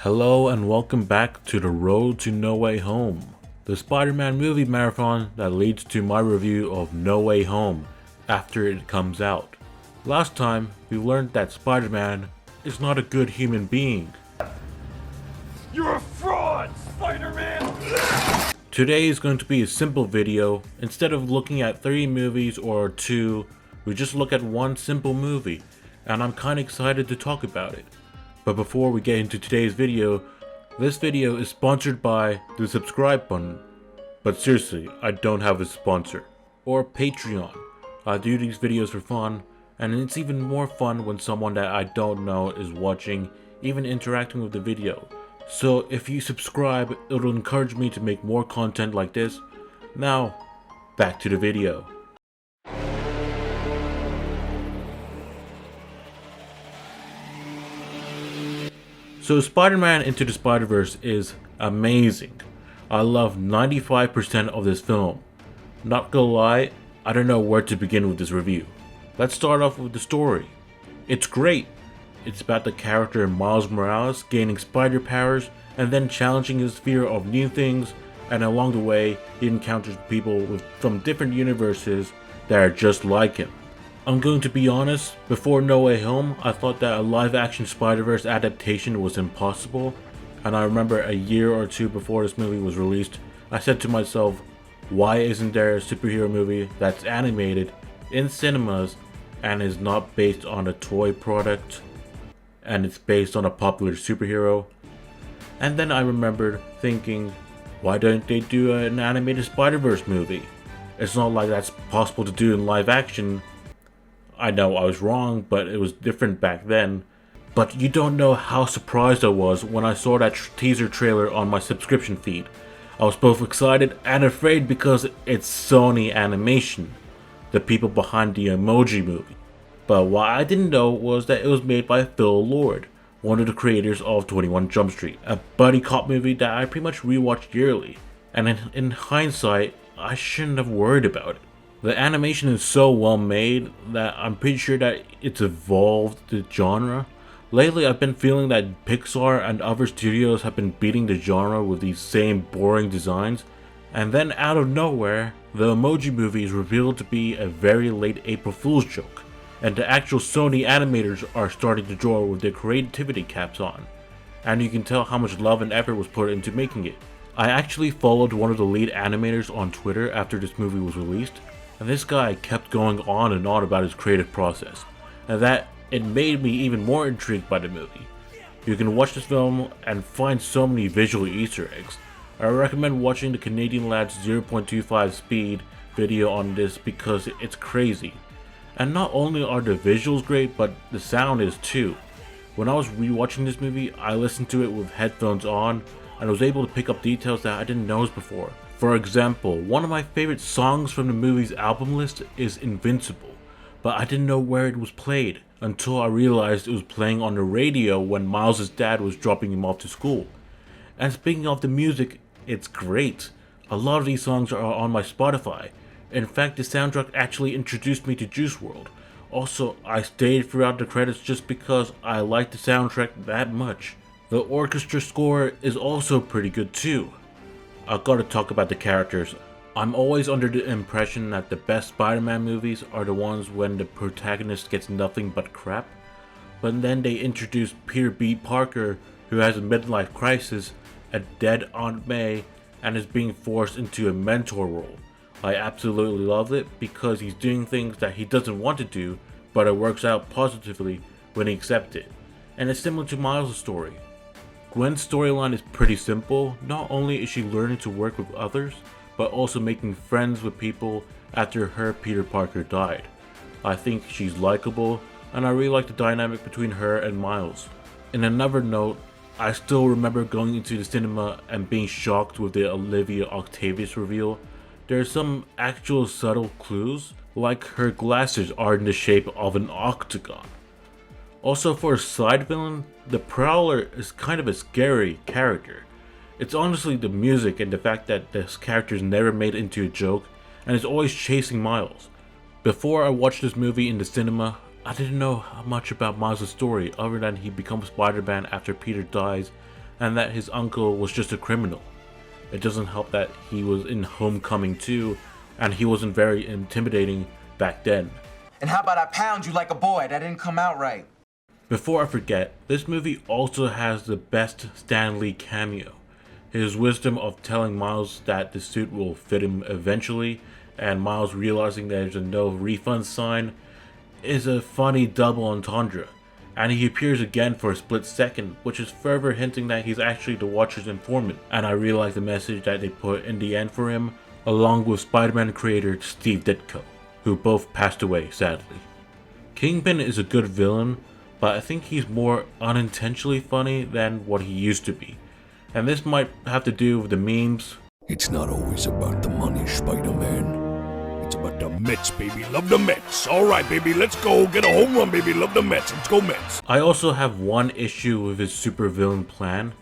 Hello and welcome back to the Road to No Way Home, the Spider-Man movie marathon that leads to my review of No Way Home after it comes out. Last time, we learned that Spider-Man is not a good human being. You're a fraud, Spider-Man! Today is going to be a simple video. Instead of looking at 3 movies or 2, we just look at one simple movie, and I'm kinda excited to talk about it. But before we get into today's video, this video is sponsored by the subscribe button. But seriously, I don't have a sponsor. Or Patreon. I do these videos for fun, and it's even more fun when someone that I don't know is watching, even interacting with the video. So if you subscribe, it'll encourage me to make more content like this. Now, back to the video. So Spider-Man Into the Spider-Verse is amazing. I love 95% of this film. Not gonna lie, I don't know where to begin with this review. Let's start off with the story. It's great. It's about the character Miles Morales gaining spider powers and then challenging his fear of new things, and along the way he encounters people from different universes that are just like him. I'm going to be honest, before No Way Home, I thought that a live-action Spider-Verse adaptation was impossible, and I remember a year or two before this movie was released, I said to myself, why isn't there a superhero movie that's animated in cinemas and is not based on a toy product, and it's based on a popular superhero? And then I remembered thinking, why don't they do an animated Spider-Verse movie? It's not like that's possible to do in live action. I know I was wrong, but it was different back then. But you don't know how surprised I was when I saw that teaser trailer on my subscription feed. I was both excited and afraid because it's Sony Animation, the people behind the Emoji Movie. But what I didn't know was that it was made by Phil Lord, one of the creators of 21 Jump Street, a buddy cop movie that I pretty much rewatched yearly. And in hindsight, I shouldn't have worried about it. The animation is so well made that I'm pretty sure that it's evolved the genre. Lately I've been feeling that Pixar and other studios have been beating the genre with these same boring designs, and then out of nowhere, the Emoji Movie is revealed to be a very late April Fool's joke, and the actual Sony animators are starting to draw with their creativity caps on, and you can tell how much love and effort was put into making it. I actually followed one of the lead animators on Twitter after this movie was released, and this guy kept going on and on about his creative process, and that it made me even more intrigued by the movie. You can watch this film and find so many visual Easter eggs. I recommend watching the Canadian Lad's 0.25 speed video on this because it's crazy. And not only are the visuals great, but the sound is too. When I was rewatching this movie, I listened to it with headphones on and was able to pick up details that I didn't notice before. For example, one of my favorite songs from the movie's album list is Invincible, but I didn't know where it was played until I realized it was playing on the radio when Miles' dad was dropping him off to school. And speaking of the music, it's great. A lot of these songs are on my Spotify. In fact, the soundtrack actually introduced me to Juice WRLD. Also, I stayed throughout the credits just because I liked the soundtrack that much. The orchestra score is also pretty good too. I've got to talk about the characters. I'm always under the impression that the best Spider-Man movies are the ones when the protagonist gets nothing but crap. But then they introduce Peter B. Parker, who has a midlife crisis, a dead Aunt May, and is being forced into a mentor role. I absolutely love it because he's doing things that he doesn't want to do, but it works out positively when he accepts it. And it's similar to Miles' story. Gwen's storyline is pretty simple. Not only is she learning to work with others, but also making friends with people after her Peter Parker died. I think she's likable, and I really like the dynamic between her and Miles. In another note, I still remember going into the cinema and being shocked with the Olivia Octavius reveal. There are some actual subtle clues, like her glasses are in the shape of an octagon. Also, for a side villain, the Prowler is kind of a scary character. It's honestly the music and the fact that this character is never made into a joke and is always chasing Miles. Before I watched this movie in the cinema, I didn't know much about Miles' story other than he becomes Spider-Man after Peter dies and that his uncle was just a criminal. It doesn't help that he was in Homecoming 2, and he wasn't very intimidating back then. And how about I pound you like a boy? That didn't come out right. Before I forget, this movie also has the best Stan Lee cameo. His wisdom of telling Miles that the suit will fit him eventually, and Miles realizing there's a no refund sign, is a funny double entendre. And he appears again for a split second, which is further hinting that he's actually the Watcher's informant. And I really like the message that they put in the end for him, along with Spider-Man creator Steve Ditko, who both passed away sadly. Kingpin is a good villain, but I think he's more unintentionally funny than what he used to be. And this might have to do with the memes. It's not always about the money, Spider-Man. It's about the Mets, baby. Love the Mets. All right, baby. Let's go. Get a home run, baby. Love the Mets. Let's go, Mets. I also have one issue with his supervillain plan.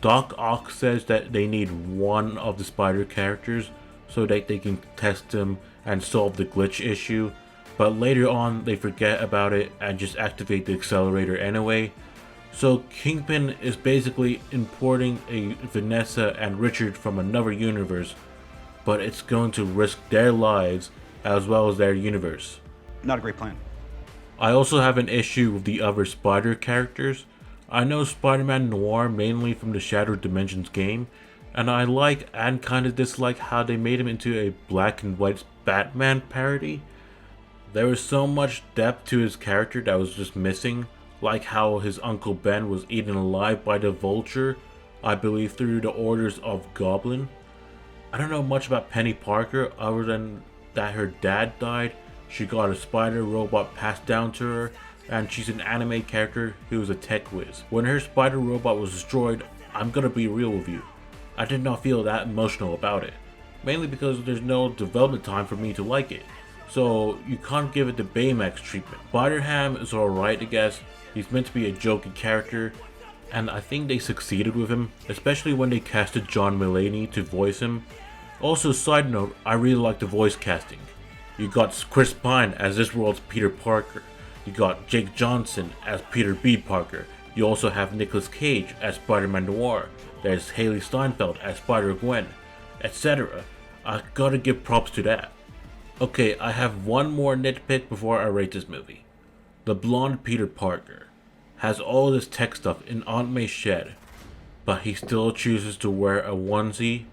Doc Ock says that they need one of the Spider characters so that they can test him and solve the glitch issue, but later on they forget about it and just activate the accelerator anyway. So Kingpin is basically importing a Vanessa and Richard from another universe, but it's going to risk their lives as well as their universe. Not a great plan. I also have an issue with the other Spider characters. I know Spider-Man Noir mainly from the Shattered Dimensions game, and I like and kinda dislike how they made him into a black and white Batman parody. There was so much depth to his character that was just missing, like how his Uncle Ben was eaten alive by the Vulture, I believe through the orders of Goblin. I don't know much about Penny Parker other than that her dad died, she got a spider robot passed down to her, and she's an anime character who is a tech whiz. When her spider robot was destroyed, I'm gonna be real with you, I did not feel that emotional about it. Mainly because there's no development time for me to like it. So you can't give it the Baymax treatment. Spider-Ham is alright I guess, he's meant to be a jokey character, and I think they succeeded with him, especially when they casted John Mulaney to voice him. Also, side note, I really like the voice casting. You got Chris Pine as this world's Peter Parker. You got Jake Johnson as Peter B. Parker. You also have Nicolas Cage as Spider-Man Noir. There's Haley Steinfeld as spider-gwen, etc. I gotta give props to that. Okay, I have one more nitpick before I rate this movie. The blonde Peter Parker has all this tech stuff in Aunt May's shed, but he still chooses to wear a onesie.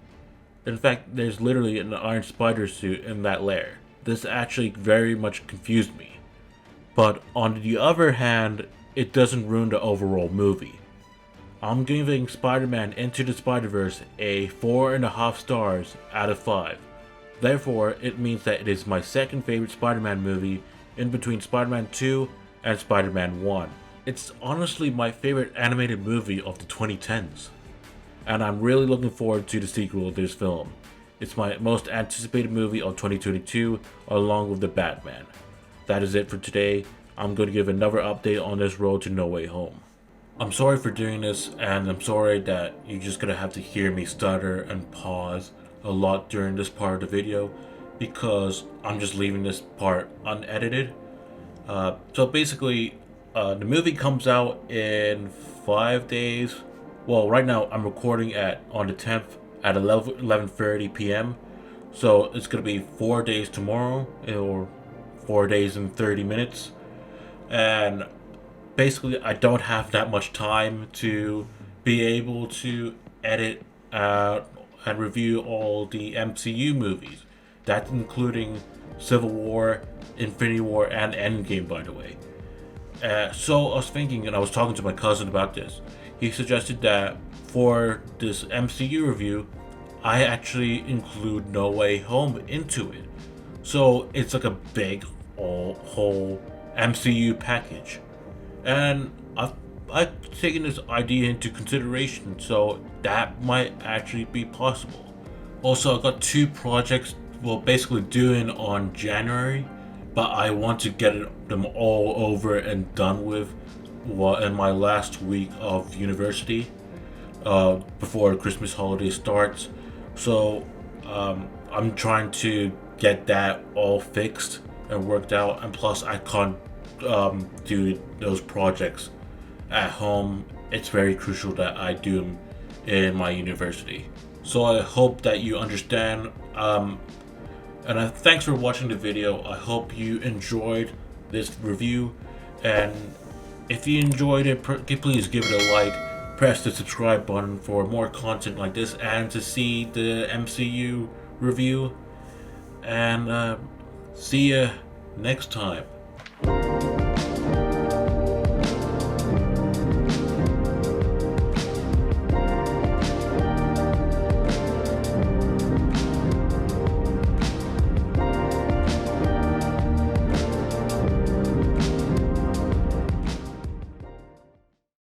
In fact, there's literally an Iron Spider suit in that lair. This actually very much confused me. But on the other hand, it doesn't ruin the overall movie. I'm giving Spider-Man Into the Spider-Verse a 4.5 stars out of 5. Therefore, it means that it is my second favorite Spider-Man movie in between Spider-Man 2 and Spider-Man 1. It's honestly my favorite animated movie of the 2010s. And I'm really looking forward to the sequel of this film. It's my most anticipated movie of 2022 along with The Batman. That is it for today. I'm going to give another update on this road to No Way Home. I'm sorry for doing this, and I'm sorry that you're just going to have to hear me stutter and pause a lot during this part of the video because I'm just leaving this part unedited. So basically, the movie comes out in 5 days. Well, right now I'm recording on the 10th at 11:30 p.m. So it's going to be 4 days tomorrow, or 4 days and 30 minutes. And basically, I don't have that much time to be able to edit and review all the MCU movies. That's including Civil War, Infinity War, and Endgame, by the way. So I was thinking, and I was talking to my cousin about this. He suggested that for this MCU review, I actually include No Way Home into it. So it's like a big whole MCU package. And I've taken this idea into consideration, so that might actually be possible. Also, I got 2 projects, basically doing on January, but I want to get them all over and done with in my last week of university before Christmas holiday starts. So I'm trying to get that all fixed and worked out, and plus I can't do those projects at home it's very crucial that I do them in my university. So I hope that you understand. Thanks for watching the video. I hope you enjoyed this review, and if you enjoyed it, please give it a like, press the subscribe button for more content like this, and to see the MCU review, and see you next time.